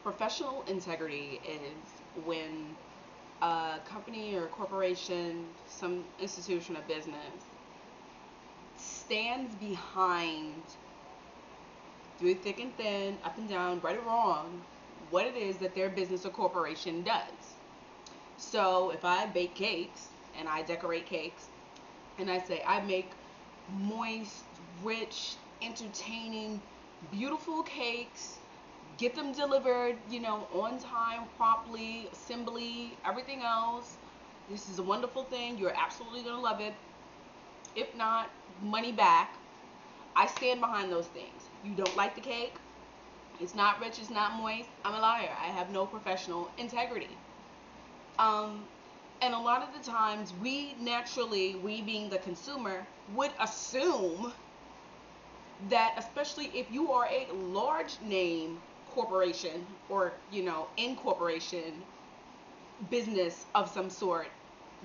Professional integrity is when a company or corporation, some institution or business stands behind, through thick and thin, up and down, right or wrong, what it is that their business or corporation does. So if I bake cakes and I decorate cakes and I say I make moist, rich, entertaining, beautiful cakes, get them delivered, on time, promptly, assembly, everything else. This is a wonderful thing. You're absolutely going to love it. If not, money back. I stand behind those things. You don't like the cake, it's not rich, it's not moist, I'm a liar. I have no professional integrity. And a lot of the times, we being the consumer, would assume that, especially if you are a large name corporation or, incorporation business of some sort,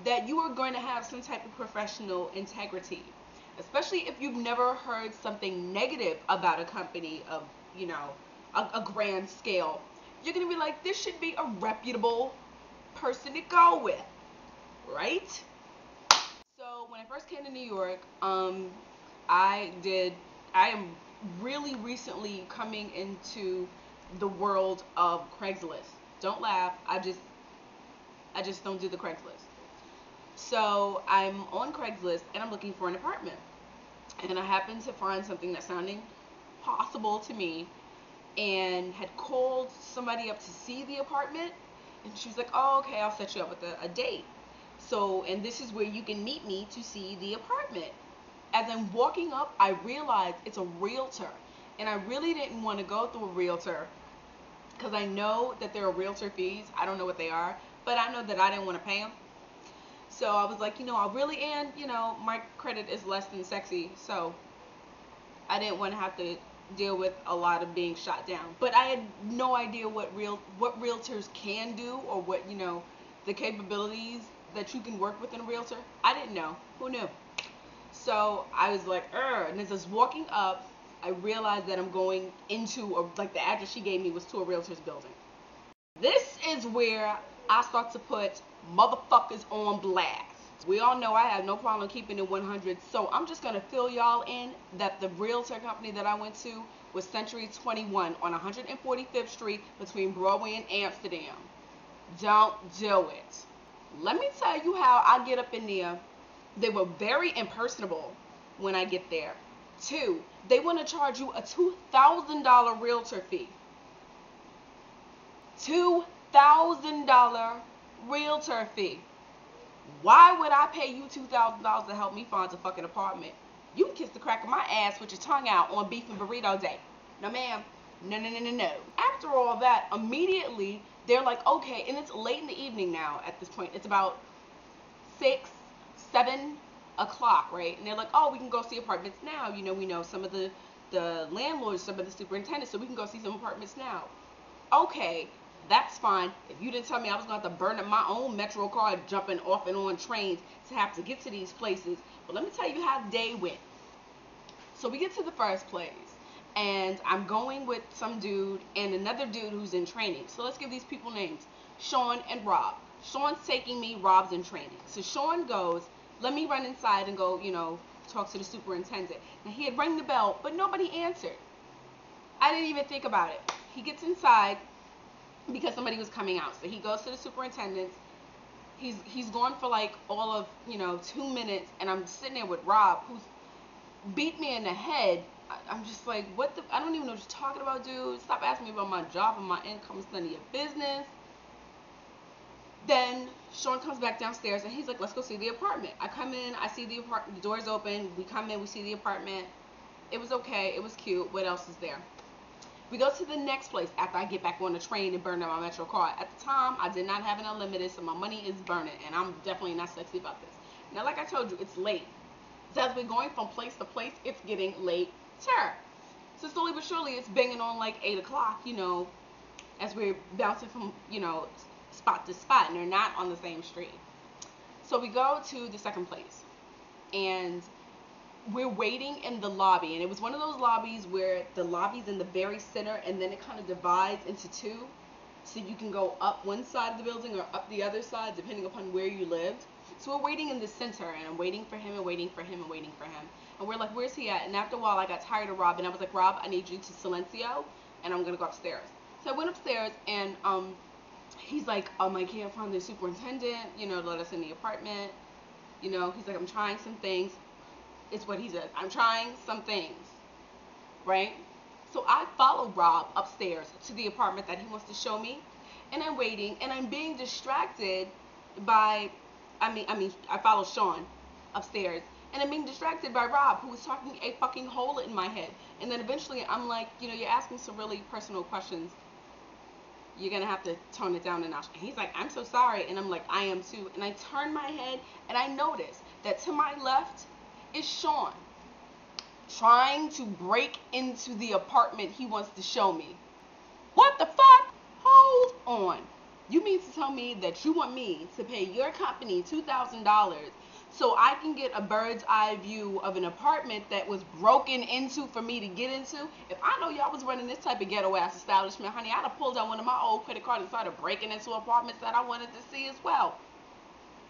that you are going to have some type of professional integrity. Especially if you've never heard something negative about a company of, a grand scale. You're going to be like, this should be a reputable person to go with, right? So when I first came to New York, I am really recently coming into the world of Craigslist. Don't laugh. I just don't do the Craigslist. So I'm on Craigslist and I'm looking for an apartment. And I happened to find something that sounded possible to me, and had called somebody up to see the apartment. And she was like, oh, okay, I'll set you up with a date. So, and this is where you can meet me to see the apartment. As I'm walking up, I realized it's a realtor. And I really didn't want to go through a realtor because I know that there are realtor fees. I don't know what they are, but I know that I didn't want to pay them. So I was like, I really, and, my credit is less than sexy. So I didn't want to have to deal with a lot of being shot down. But I had no idea what realtors can do, or what, the capabilities that you can work with in a realtor. I didn't know. Who knew? So I was like, and as I was walking up, I realized that I'm going into the address she gave me was to a realtor's building. This is where I start to put motherfuckers on blast. We all know I have no problem keeping it 100, so I'm just going to fill y'all in that the realtor company that I went to was Century21 on 145th Street between Broadway and Amsterdam. Don't do it. Let me tell you how I get up in there. They were very impersonable when I get there. 2, they want to charge you a $2,000 realtor fee. $2,000 realtor fee. Why would I pay you $2,000 to help me find a fucking apartment? You can kiss the crack of my ass with your tongue out on beef and burrito day. No, ma'am. No, no, no, no, no. After all that, immediately they're like, okay, and it's late in the evening now at this point. It's about 6, 7 o'clock, right? And they're like, oh, we can go see apartments now. We know some of the landlords, some of the superintendents, so we can go see some apartments now. Okay, that's fine. If you didn't tell me I was going to have to burn up my own Metro card jumping off and on trains to have to get to these places. But let me tell you how the day went. So we get to the first place, and I'm going with some dude and another dude who's in training. So let's give these people names. Sean and Rob. Sean's taking me, Rob's in training. So Sean goes, let me run inside and go, talk to the superintendent. And he had rang the bell, but nobody answered. I didn't even think about it. He gets inside because somebody was coming out. So he goes to the superintendent. He's gone for all of 2 minutes, and I'm sitting there with Rob, who's beat me in the head. I'm just like, what the? I don't even know what you're talking about, dude. Stop asking me about my job and my income. It's none of your business. Then Sean comes back downstairs, and he's like, let's go see the apartment. I come in, I see the apartment, the door's open. We come in, we see the apartment. It was okay. It was cute. What else is there? We go to the next place after I get back on the train and burn up my Metro card. At the time, I did not have an unlimited, so my money is burning, and I'm definitely not sexy about this. Now, like I told you, it's late. So as we're going from place to place, it's getting later. So slowly but surely, it's banging on 8 o'clock, as we're bouncing from, spot to spot, and they're not on the same street. So we go to the second place, and we're waiting in the lobby, and it was one of those lobbies where the lobby's in the very center, and then it kind of divides into two. so you can go up one side of the building or up the other side, depending upon where you lived. So we're waiting in the center, and I'm waiting for him and waiting for him and waiting for him. And we're like, where's he at? And after a while, I got tired of Rob, and I was like, Rob, I need you to Silencio, and I'm gonna go upstairs. So I went upstairs, and he's like, I can't find the superintendent, to let us in the apartment. He's like, I'm trying some things. It's what he says. I'm trying some things, right? So I follow Rob upstairs to the apartment that he wants to show me, and I'm waiting, and I'm being distracted by, I follow Sean upstairs, and I'm being distracted by Rob, who was talking a fucking hole in my head. And then eventually I'm like, you're asking some really personal questions. You're gonna have to tone it down a notch. And he's like, I'm so sorry. And I'm like, I am too. And I turn my head, and I notice that to my left is Sean, trying to break into the apartment he wants to show me. What the fuck? Hold on. You mean to tell me that you want me to pay your company $2,000 so I can get a bird's eye view of an apartment that was broken into for me to get into? If I know y'all was running this type of ghetto ass establishment, honey, I'd have pulled out one of my old credit cards and started breaking into apartments that I wanted to see as well.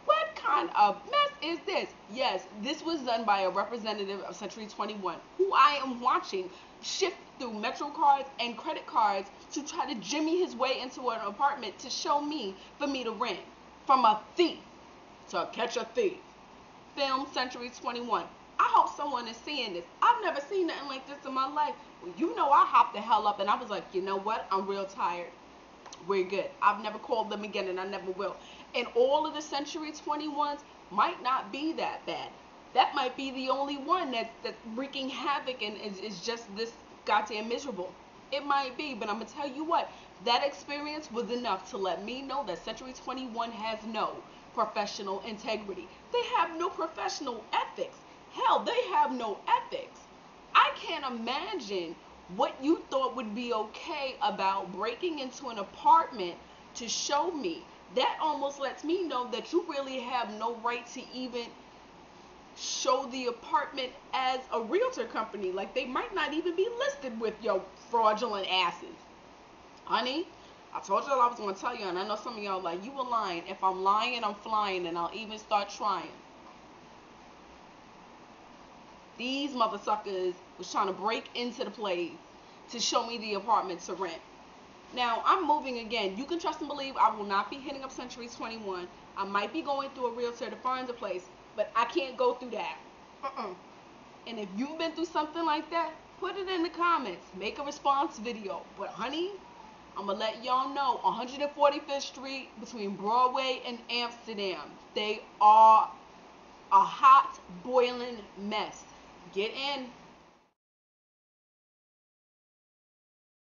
What kind of mess is this? Yes, this was done by a representative of Century21, who I am watching shift through Metro cards and credit cards to try to jimmy his way into an apartment to show me, for me to rent, from a thief. To catch a thief. Film Century21. I hope someone is seeing this. I've never seen nothing like this in my life. I hopped the hell up, and I was like, you know what? I'm real tired. We're good. I've never called them again, and I never will. And all of the Century21s might not be that bad. That might be the only one that's wreaking havoc and is just this goddamn miserable. It might be, but I'm going to tell you what. That experience was enough to let me know that Century21 has no professional integrity. They have no professional ethics. Hell, they have no ethics. I can't imagine what you thought would be okay about breaking into an apartment to show me. That almost lets me know that you really have no right to even show the apartment as a realtor company. Like, they might not even be listed with your fraudulent asses. Honey, I told y'all I was going to tell you, and I know some of y'all like, you were lying. If I'm lying, I'm flying, and I'll even start trying. These motherfuckers was trying to break into the place to show me the apartment to rent. Now, I'm moving again. You can trust and believe I will not be hitting up Century21. I might be going through a realtor to find a place, but I can't go through that. And if you've been through something like that, put it in the comments. Make a response video. But honey, I'm going to let y'all know, 145th Street between Broadway and Amsterdam, they are a hot, boiling mess. Get in.